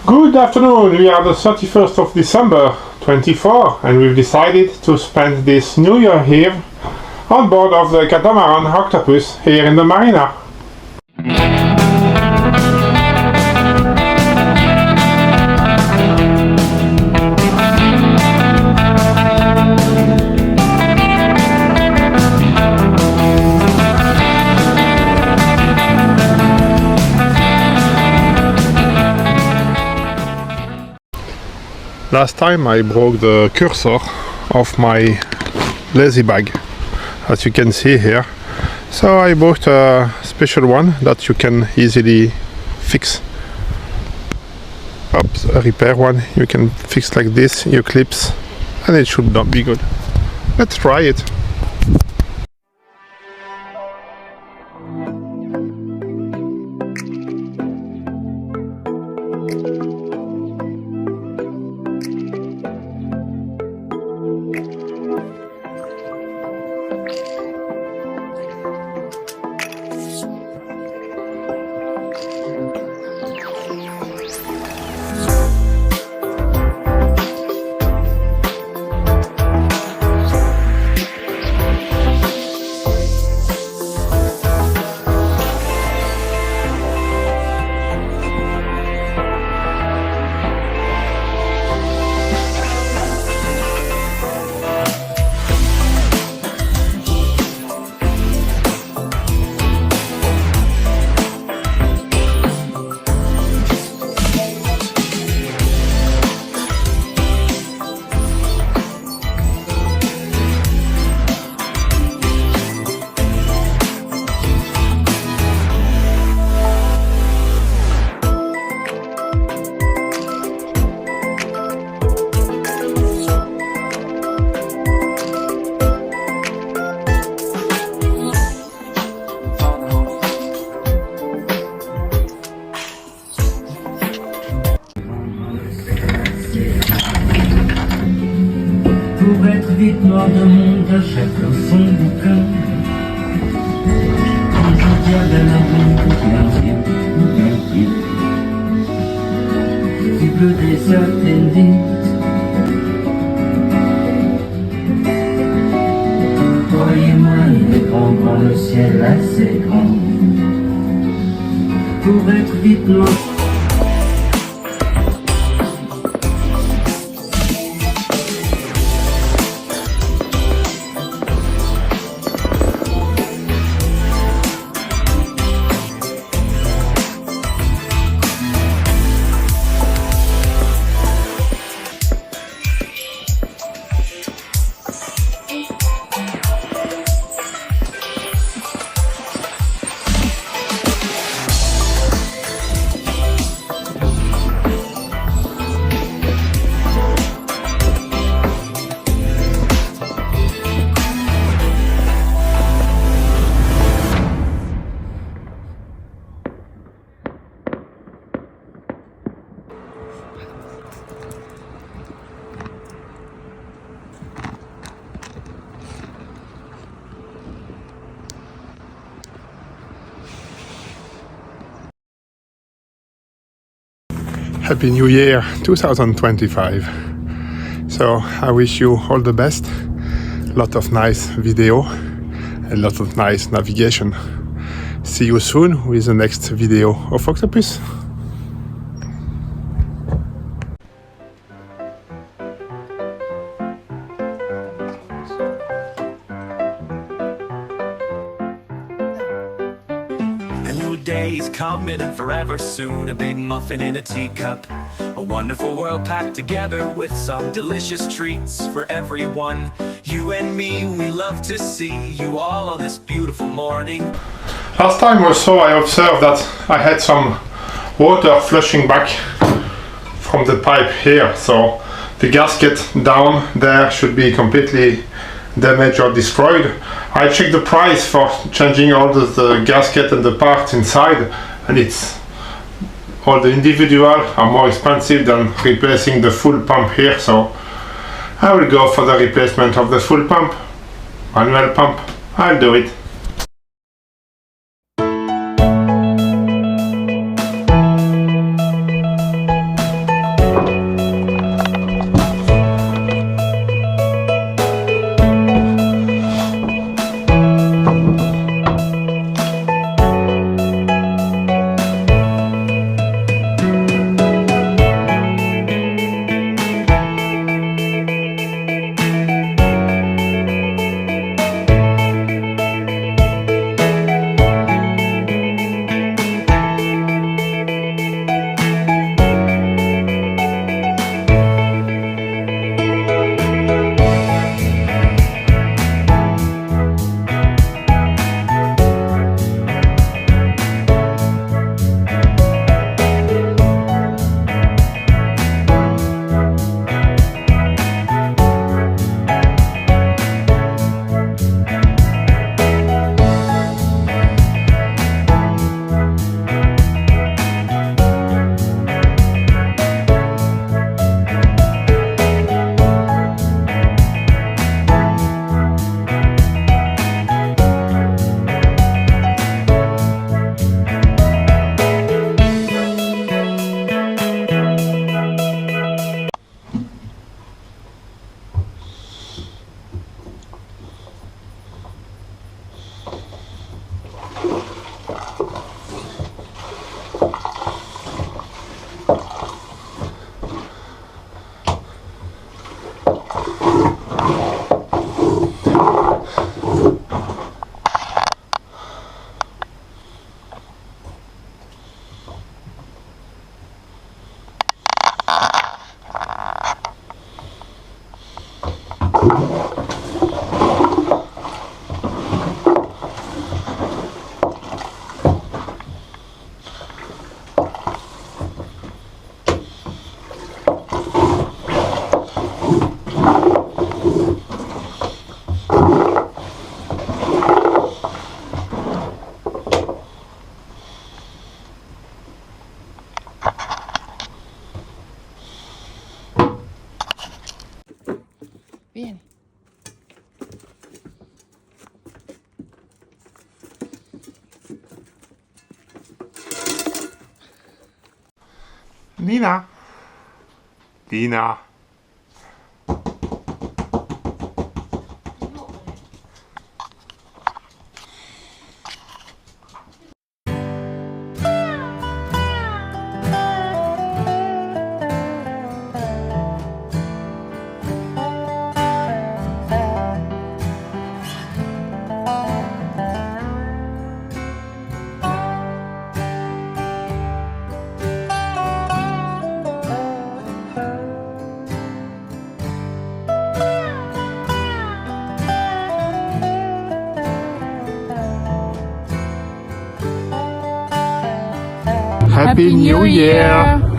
Good afternoon, we are the 31st of December 24 and we've decided to spend this new year here on board of the Catamaran.Octopus here in the marina. Last time I broke the cursor of my lazy bag, as you can see here. So I bought a special one that you can easily fix. Oops, a repair one. You can fix like this, your clips, and it should not be good. Let's try it. Pour être vite noir de monde à chacun son bouquin. Quand je diable la vie, bien, du bleu des attendites. Croyez-moi, il est grand, le ciel assez grand. Pour être vite noir. Happy New Year 2025. So I wish you all the best, a lot of nice video, a lot of nice navigation. See you soon with the next video of Octopus. Days coming and forever soon. A big muffin in a teacup, a wonderful world packed together with some delicious treats for everyone. You and me, we love to see you all on this beautiful morning. Last time also I observed that I had some water flushing back from the pipe here, so the gasket down there should be completely damaged or destroyed. I checked the price for changing all the gasket and the parts inside, and it's all the individual are more expensive than replacing the full pump here, so I will go for the replacement of the full pump, manual pump. I'll do it. Vieni. Nina. Nina. Happy New Year!